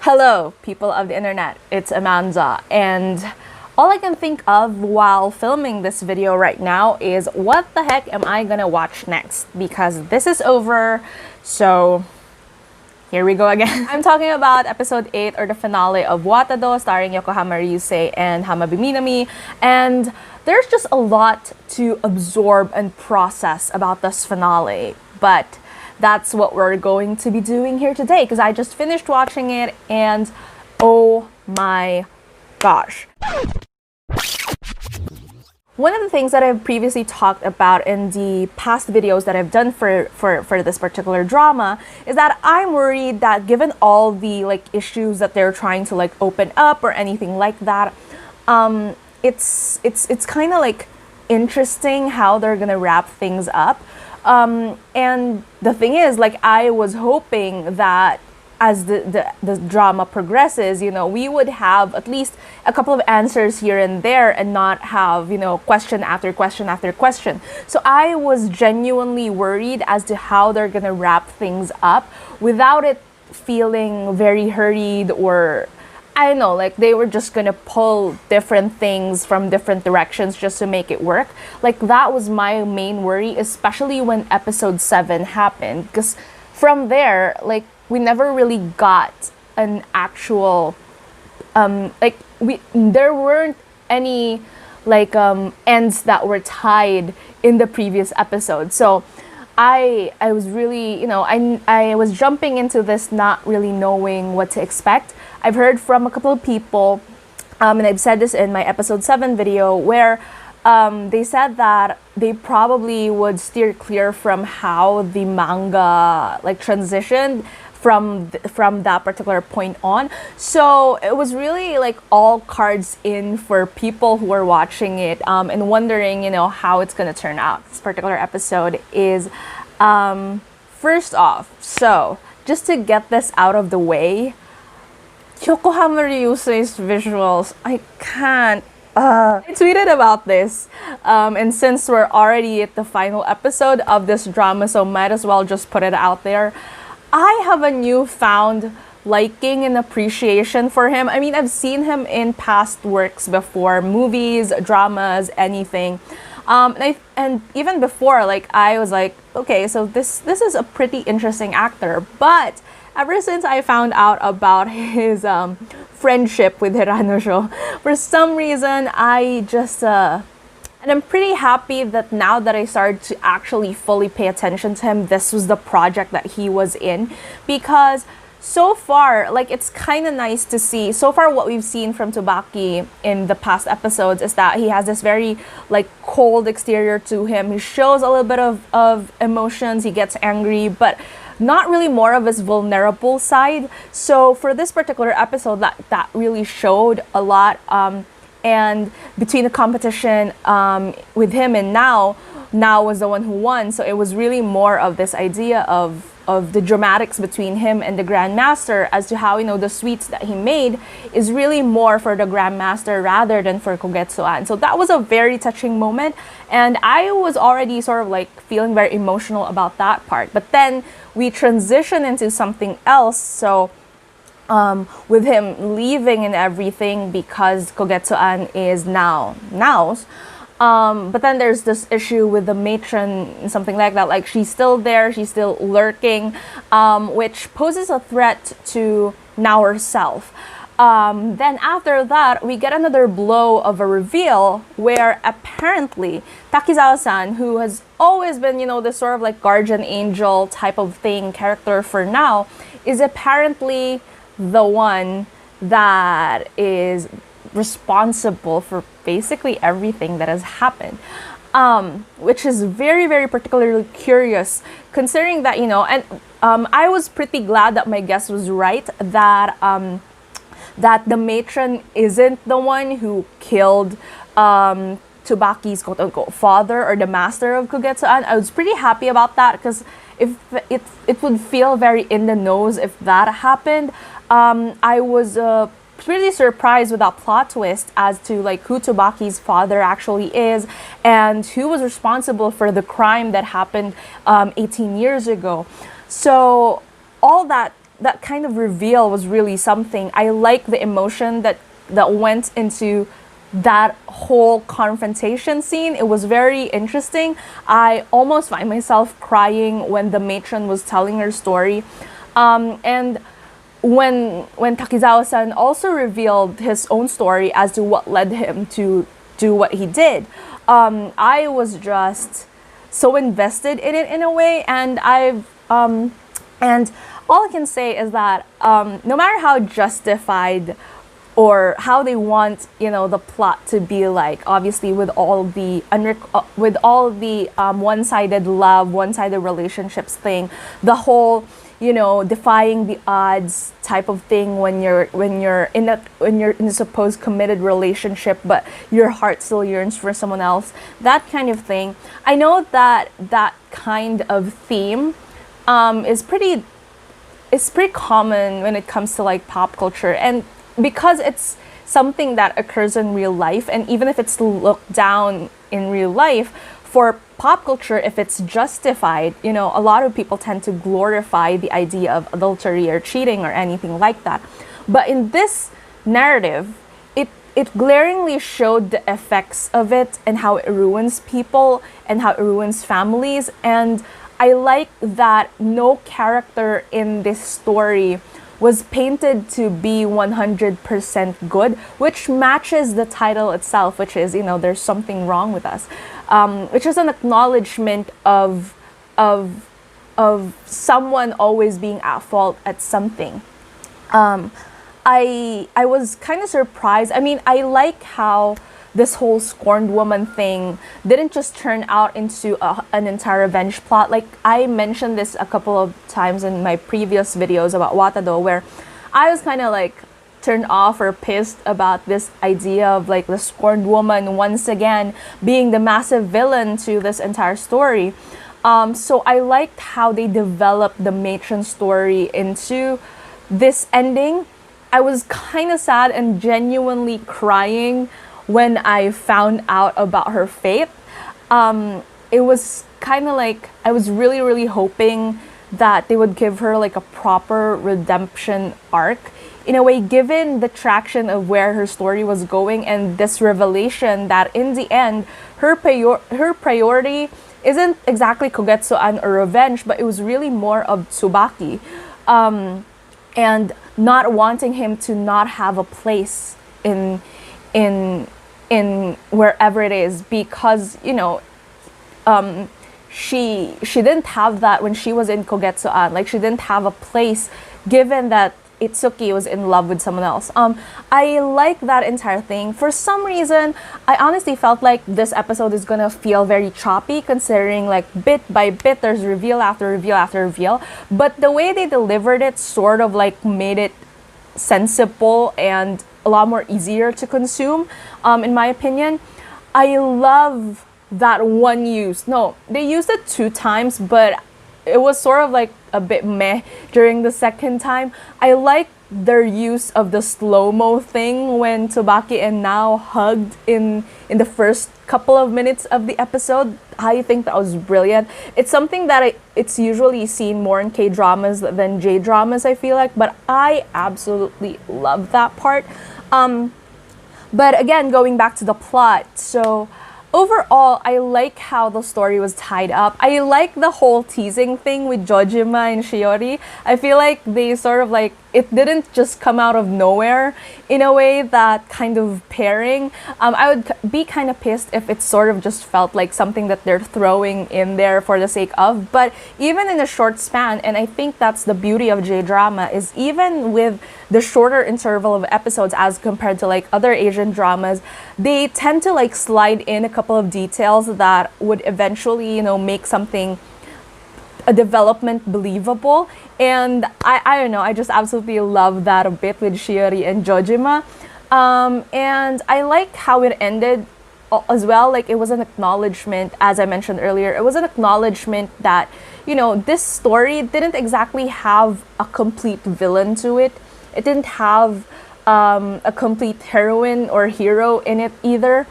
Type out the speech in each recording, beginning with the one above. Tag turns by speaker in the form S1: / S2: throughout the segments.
S1: Hello, people of the internet, it's Amanda, and all I can think of while filming this video right now is what the heck am I gonna watch next? Because this is over, so here we go again. I'm talking about episode 8 or the finale of Watado starring Yokohama Ryusei and Hamabe Minami, and there's just a lot to absorb and process about this finale, but that's what we're going to be doing here today because I just finished watching it and oh my gosh. One of the things that I've previously talked about in the past videos that I've done for this particular drama is that I'm worried that given all the issues that they're trying to open up or anything like that, it's kind of interesting how they're gonna wrap things up. And the thing is, I was hoping that as the drama progresses, we would have at least a couple of answers here and there and not have, question after question after question. So I was genuinely worried as to how they're gonna wrap things up without it feeling very hurried or I don't know, they were just gonna pull different things from different directions just to make it work. That was my main worry, especially when episode 7 happened. Because from there, we never really got an actual, there weren't any, ends that were tied in the previous episode. So I was really, I was jumping into this not really knowing what to expect. I've heard from a couple of people, and I've said this in my episode 7 video, where they said that they probably would steer clear from how the manga transitioned from that particular point on. So it was really all cards in for people who are watching it and wondering, how it's gonna turn out. This particular episode is first off, so just to get this out of the way, Yokohama Ryusei's visuals, I can't. I tweeted about this, and since we're already at the final episode of this drama, so might as well just put it out there. I have a newfound liking and appreciation for him. I mean, I've seen him in past works before, movies, dramas, anything. And even before, I was okay, so this is a pretty interesting actor. But ever since I found out about his friendship with Hiranosho, for some reason, I just and I'm pretty happy that now that I started to actually fully pay attention to him, this was the project that he was in. Because so far, it's kind of nice to see. So far, what we've seen from Tsubaki in the past episodes is that he has this very cold exterior to him. He shows a little bit of emotions. He gets angry, but not really more of his vulnerable side. So for this particular episode, that really showed a lot. And between the competition with him and Now was the one who won. So it was really more of this idea of the dramatics between him and the Grandmaster as to how, the sweets that he made is really more for the Grandmaster rather than for Kogetsuan. So that was a very touching moment. And I was already sort of feeling very emotional about that part. But then we transition into something else. So with him leaving and everything because Kogetsuan is Now's. But then there's this issue with the matron, something like that. She's still there, she's still lurking, which poses a threat to Now herself. Then after that, we get another blow of a reveal where apparently Takizawa-san, who has always been, this sort of guardian angel type of character for Now, is apparently the one that is responsible for basically everything that has happened, which is very, very particularly curious considering that, and I was pretty glad that my guess was right, that that the matron isn't the one who killed Tsubaki's quote-unquote father or the master of Kogetsuan. I was pretty happy about that because if it would feel very in the nose if that happened. I was pretty surprised with that plot twist as to who Tsubaki's father actually is and who was responsible for the crime that happened 18 years ago. So all that that kind of reveal was really something. I like the emotion that went into that whole confrontation scene. It was very interesting. I almost find myself crying when the matron was telling her story. And when Takizawa-san also revealed his own story as to what led him to do what he did, I was just so invested in it in a way. And and all I can say is that no matter how justified or how they want, the plot to be like, obviously with all the one-sided love, one-sided relationships thing, the whole, defying the odds type of thing when you're in a supposed committed relationship, but your heart still yearns for someone else, that kind of thing. I know that kind of theme is pretty common when it comes to like pop culture, and because it's something that occurs in real life, and even if it's looked down in real life, for pop culture, if it's justified, a lot of people tend to glorify the idea of adultery or cheating or anything like that. But in this narrative, it glaringly showed the effects of it and how it ruins people and how it ruins families. And I like that no character in this story was painted to be 100% good, which matches the title itself, which is, there's something wrong with us, which is an acknowledgement of someone always being at fault at something. I was kind of surprised. I mean, I like how this whole scorned woman thing didn't just turn out into an entire revenge plot. Like, I mentioned this a couple of times in my previous videos about Watado, where I was kind of like turned off or pissed about this idea of like the scorned woman once again being the massive villain to this entire story. So I liked how they developed the matron story into this ending. I was kind of sad and genuinely crying when I found out about her fate. It was kind of like, I was really, really hoping that they would give her like a proper redemption arc. In a way, given the traction of where her story was going and this revelation that in the end, her priority isn't exactly Kogetsu-an or revenge, but it was really more of Tsubaki. And not wanting him to not have a place in wherever it is, because she didn't have that when she was in Kogetsu-an. Like, she didn't have a place given that Itsuki was in love with someone else. I like that entire thing. For some reason, I honestly felt like this episode is gonna feel very choppy, considering like bit by bit there's reveal after reveal after reveal. But the way they delivered it sort of like made it sensible and a lot more easier to consume, in my opinion. I love that one use. No, they used it 2 times, but it was sort of like a bit meh during the second time. I like their use of the slow-mo thing when Tsubaki and Nao hugged in the first couple of minutes of the episode. I think that was brilliant. It's something that it's usually seen more in K-dramas than J-dramas, I feel like, but I absolutely love that part. But again, going back to the plot, so overall, I like how the story was tied up. I like the whole teasing thing with Jojima and Shiori. I feel like they sort of like, it didn't just come out of nowhere in a way, that kind of pairing. I would be kind of pissed if it sort of just felt like something that they're throwing in there for the sake of. But even in a short span, and I think that's the beauty of J-drama, is even with the shorter interval of episodes as compared to like other Asian dramas, they tend to like slide in a couple of details that would eventually, make a development believable. And I don't know, I just absolutely love that a bit with Shiori and Jojima. And I like how it ended as well. Like, it was an acknowledgement, as I mentioned earlier, it was an acknowledgement that, this story didn't exactly have a complete villain to it. It didn't have a complete heroine or hero in it either.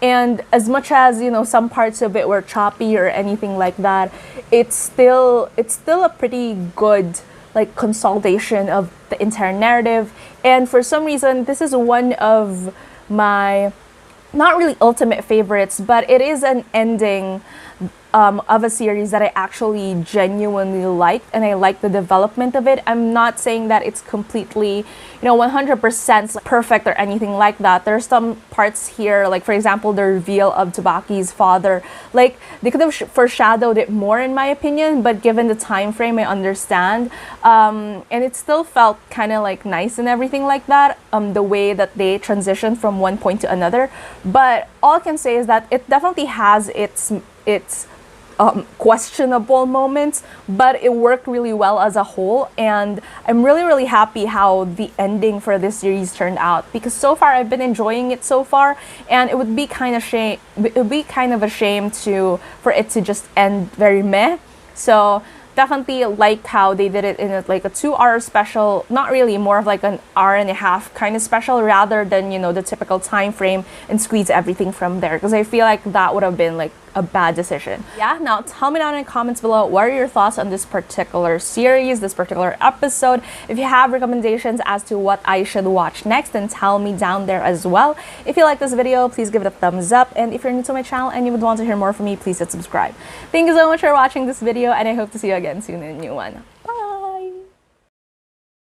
S1: And as much as, some parts of it were choppy or anything like that, it's still a pretty good like consolidation of the entire narrative. And for some reason, this is one of my not really ultimate favorites, but it is an ending of a series that I actually genuinely liked, and I like the development of it. I'm not saying that it's completely, 100% perfect or anything like that. There's some parts here, like for example, the reveal of Tabaki's father. Like they could have foreshadowed it more, in my opinion, but given the time frame, I understand. And it still felt kind of like nice and everything like that. The way that they transitioned from one point to another. But all I can say is that it definitely has its questionable moments, but it worked really well as a whole, and I'm really, really happy how the ending for this series turned out, because so far I've been enjoying it so far, and it would be kind of a shame for it to just end very meh. So definitely like how they did it in like a 2-hour special, not really, more of like an hour and a half kind of special, rather than the typical time frame and squeeze everything from there, because I feel like that would have been like a bad decision. Yeah, now tell me down in the comments below, what are your thoughts on this particular series, this particular episode? If you have recommendations as to what I should watch next, then tell me down there as well. If you like this video, please give it a thumbs up, and if you're new to my channel and you would want to hear more from me, please hit subscribe. Thank you so much for watching this video, and I hope to see you again soon in a new one.